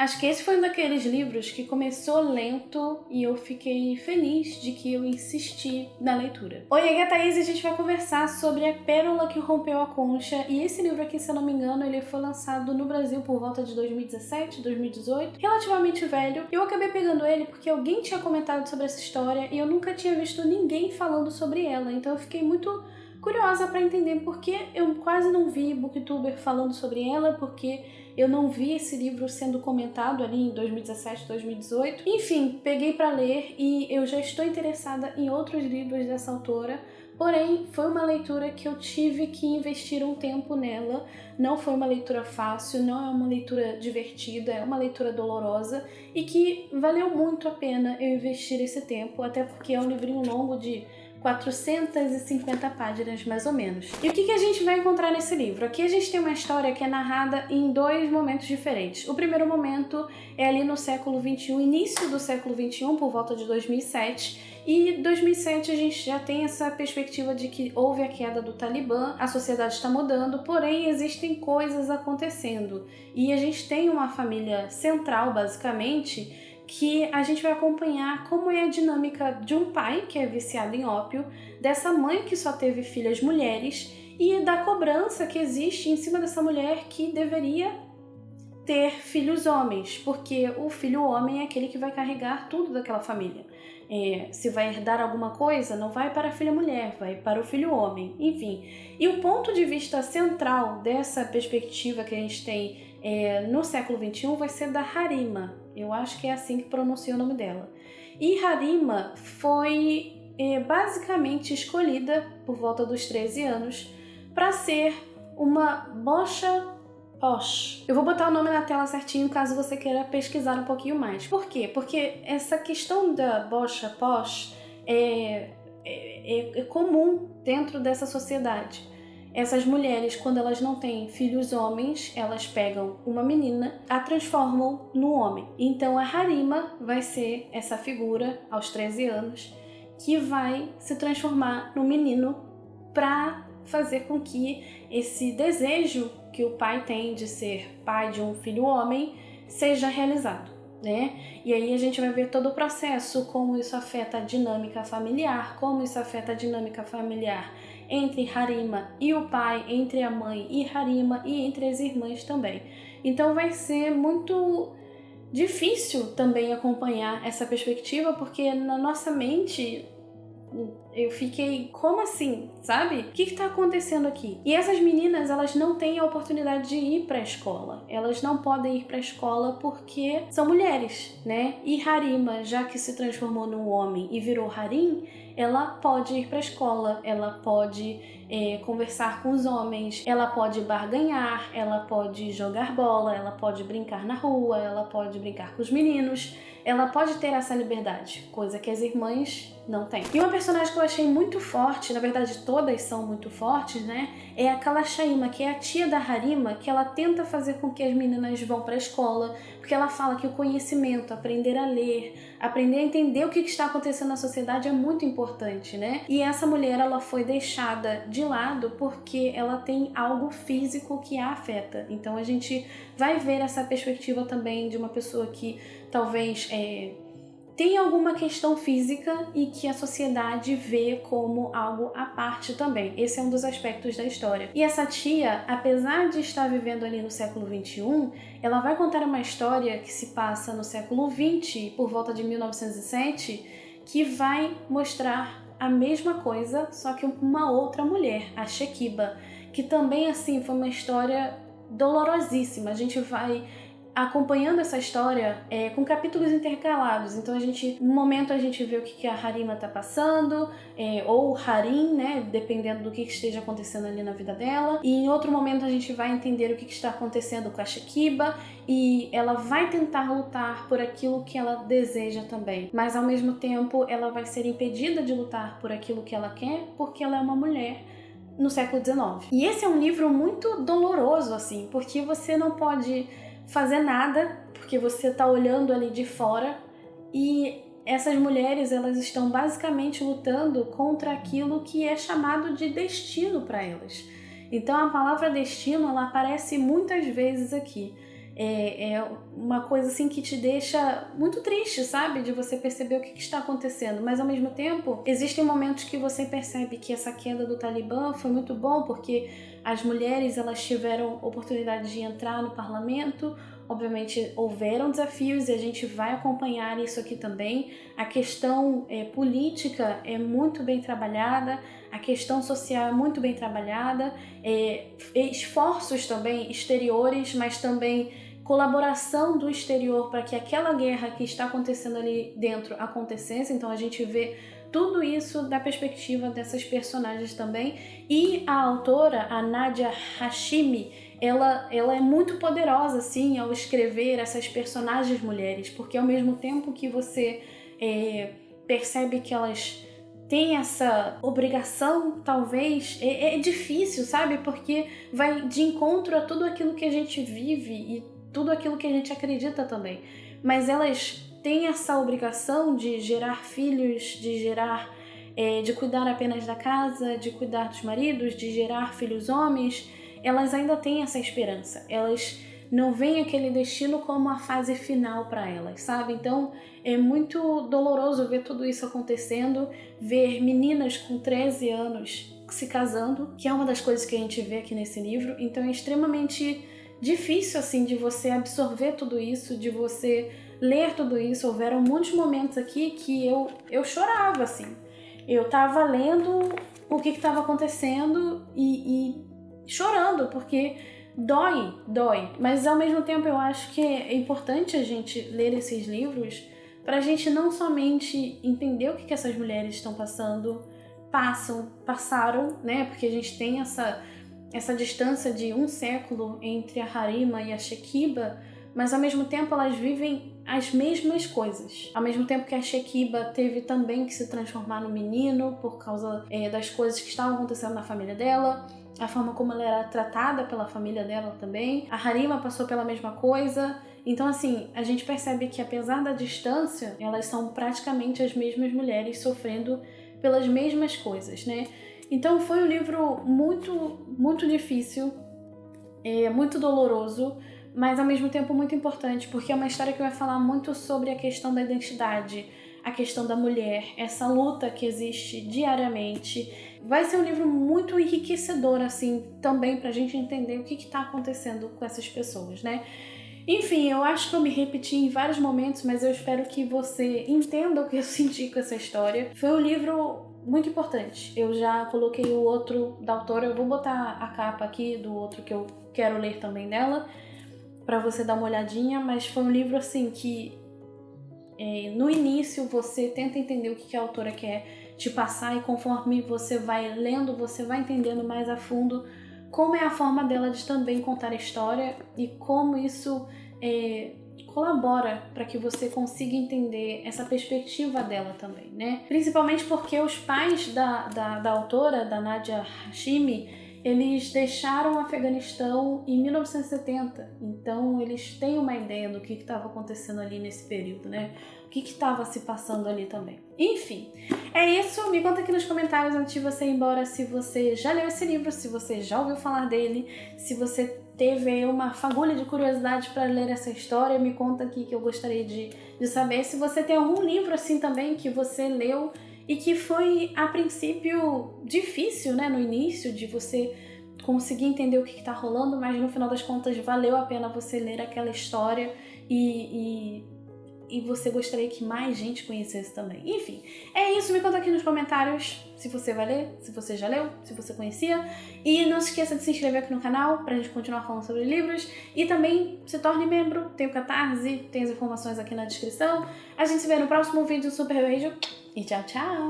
Acho que esse foi um daqueles livros que começou lento e eu fiquei feliz de que eu insisti na leitura. Oi, aqui é a Thaís e a gente vai conversar sobre A Pérola que Rompeu a Concha. E esse livro aqui, se eu não me engano, ele foi lançado no Brasil por volta de 2017, 2018, relativamente velho. Eu acabei pegando ele porque alguém tinha comentado sobre essa história e eu nunca tinha visto ninguém falando sobre ela, então eu fiquei muito curiosa para entender por que eu quase não vi booktuber falando sobre ela, porque eu não vi esse livro sendo comentado ali em 2017, 2018. Enfim, peguei para ler e eu já estou interessada em outros livros dessa autora, porém foi uma leitura que eu tive que investir um tempo nela. Não foi uma leitura fácil, não é uma leitura divertida, é uma leitura dolorosa e que valeu muito a pena eu investir esse tempo, até porque é um livrinho longo de 450 páginas, mais ou menos. E o que a gente vai encontrar nesse livro? Aqui a gente tem uma história que é narrada em dois momentos diferentes. O primeiro momento é ali no século XXI, início do século XXI, por volta de 2007. E 2007 a gente já tem essa perspectiva de que houve a queda do Talibã, a sociedade está mudando, porém existem coisas acontecendo. E a gente tem uma família central, basicamente, que a gente vai acompanhar como é a dinâmica de um pai que é viciado em ópio, dessa mãe que só teve filhas mulheres e da cobrança que existe em cima dessa mulher que deveria ter filhos homens, porque o filho homem é aquele que vai carregar tudo daquela família. Se vai herdar alguma coisa, não vai para a filha mulher, vai para o filho homem, enfim. E o ponto de vista central dessa perspectiva que a gente tem no século XXI vai ser da Harima. Eu acho que é assim que pronuncia o nome dela. E Harima foi basicamente escolhida por volta dos 13 anos para ser uma bocha posh. Eu vou botar o nome na tela certinho caso você queira pesquisar um pouquinho mais. Por quê? Porque essa questão da bocha posh é comum dentro dessa sociedade. Essas mulheres, quando elas não têm filhos homens, elas pegam uma menina, a transformam no homem. Então a Harima vai ser essa figura, aos 13 anos, que vai se transformar no menino para fazer com que esse desejo que o pai tem de ser pai de um filho homem seja realizado, né? E aí a gente vai ver todo o processo, como isso afeta a dinâmica familiar, como isso afeta a dinâmica familiar entre Harima e o pai, entre a mãe e Harima e entre as irmãs também. Então vai ser muito difícil também acompanhar essa perspectiva, porque na nossa mente eu fiquei, como assim, sabe? O que tá acontecendo aqui? E essas meninas, elas não têm a oportunidade de ir pra escola. Elas não podem ir pra escola porque são mulheres, né? E Harima, já que se transformou num homem e virou Harim, ela pode ir pra escola, ela pode conversar com os homens, ela pode barganhar, ela pode jogar bola, ela pode brincar na rua, ela pode brincar com os meninos, ela pode ter essa liberdade, coisa que as irmãs não têm. E uma personagem que eu achei muito forte, na verdade todas são muito fortes, né? É a Kalashaima, que é a tia da Harima, que ela tenta fazer com que as meninas vão para a escola, porque ela fala que o conhecimento, aprender a ler, aprender a entender o que está acontecendo na sociedade é muito importante, né? E essa mulher, ela foi deixada de lado porque ela tem algo físico que a afeta. Então a gente vai ver essa perspectiva também de uma pessoa que talvez tem alguma questão física e que a sociedade vê como algo à parte também. Esse é um dos aspectos da história. E essa tia, apesar de estar vivendo ali no século XXI, ela vai contar uma história que se passa no século XX, por volta de 1907, que vai mostrar a mesma coisa, só que uma outra mulher, a Shekiba, que também assim foi uma história dolorosíssima. A gente vai acompanhando essa história com capítulos intercalados. Então no momento a gente vê o que a Harima tá passando, ou Harim, né, dependendo do que esteja acontecendo ali na vida dela. E em outro momento a gente vai entender o que está acontecendo com a Shekiba e ela vai tentar lutar por aquilo que ela deseja também. Mas ao mesmo tempo ela vai ser impedida de lutar por aquilo que ela quer porque ela é uma mulher no século XIX. E esse é um livro muito doloroso, assim, porque você não pode fazer nada, porque você tá olhando ali de fora e essas mulheres, elas estão basicamente lutando contra aquilo que é chamado de destino para elas. Então a palavra destino, ela aparece muitas vezes aqui. É uma coisa assim que te deixa muito triste, sabe? De você perceber o que está acontecendo. Mas ao mesmo tempo, existem momentos que você percebe que essa queda do Talibã foi muito bom, porque as mulheres elas tiveram oportunidade de entrar no parlamento. Obviamente houveram desafios e a gente vai acompanhar isso aqui também. A questão política é muito bem trabalhada, a questão social é muito bem trabalhada, esforços também exteriores, mas também colaboração do exterior para que aquela guerra que está acontecendo ali dentro acontecesse. Então a gente vê tudo isso da perspectiva dessas personagens também. E a autora, a Nadia Hashimi, ela é muito poderosa, assim, ao escrever essas personagens mulheres, porque ao mesmo tempo que você percebe que elas têm essa obrigação, talvez, é difícil, sabe? Porque vai de encontro a tudo aquilo que a gente vive e tudo aquilo que a gente acredita também. Mas elas têm essa obrigação de gerar filhos, de cuidar apenas da casa, de cuidar dos maridos, de gerar filhos homens. Elas ainda têm essa esperança. Elas não veem aquele destino como a fase final para elas, sabe? Então é muito doloroso ver tudo isso acontecendo, ver meninas com 13 anos se casando, que é uma das coisas que a gente vê aqui nesse livro. Então é extremamente difícil, assim, de você absorver tudo isso, de você ler tudo isso. Houveram muitos momentos aqui que eu chorava, assim. Eu tava lendo o que estava acontecendo e chorando, porque dói. Mas ao mesmo tempo eu acho que é importante a gente ler esses livros pra gente não somente entender o que essas mulheres estão passaram, né? Porque a gente tem essa distância de 1 século entre a Harima e a Shekiba, mas ao mesmo tempo elas vivem as mesmas coisas. Ao mesmo tempo que a Shekiba teve também que se transformar no menino por causa das coisas que estavam acontecendo na família dela, a forma como ela era tratada pela família dela também. A Harima passou pela mesma coisa. Então, assim, a gente percebe que apesar da distância, elas são praticamente as mesmas mulheres sofrendo pelas mesmas coisas, né? Então foi um livro muito, muito difícil, muito doloroso, mas ao mesmo tempo muito importante, porque é uma história que vai falar muito sobre a questão da identidade, a questão da mulher, essa luta que existe diariamente. Vai ser um livro muito enriquecedor, assim, também pra gente entender o que tá acontecendo com essas pessoas, né? Enfim, eu acho que eu me repeti em vários momentos, mas eu espero que você entenda o que eu senti com essa história. Foi um livro muito importante. Eu já coloquei o outro da autora, eu vou botar a capa aqui do outro que eu quero ler também dela, pra você dar uma olhadinha, mas foi um livro assim que no início você tenta entender o que a autora quer te passar e conforme você vai lendo, você vai entendendo mais a fundo como é a forma dela de também contar a história e como isso colabora para que você consiga entender essa perspectiva dela também, né? Principalmente porque os pais da autora, da Nadia Hashimi, eles deixaram o Afeganistão em 1970, então eles têm uma ideia do que estava acontecendo ali nesse período, né? O que estava se passando ali também. Enfim, é isso. Me conta aqui nos comentários antes de você ir embora se você já leu esse livro, se você já ouviu falar dele, se você teve uma fagulha de curiosidade para ler essa história. Me conta aqui que eu gostaria de saber se você tem algum livro assim também que você leu e que foi, a princípio, difícil, né, no início, de você conseguir entender o que está rolando, mas no final das contas valeu a pena você ler aquela história e você gostaria que mais gente conhecesse também. Enfim, é isso. Me conta aqui nos comentários se você vai ler, se você já leu, se você conhecia. E não se esqueça de se inscrever aqui no canal pra gente continuar falando sobre livros. E também se torne membro, tem o Catarse, tem as informações aqui na descrição. A gente se vê no próximo vídeo. Super beijo e tchau, tchau!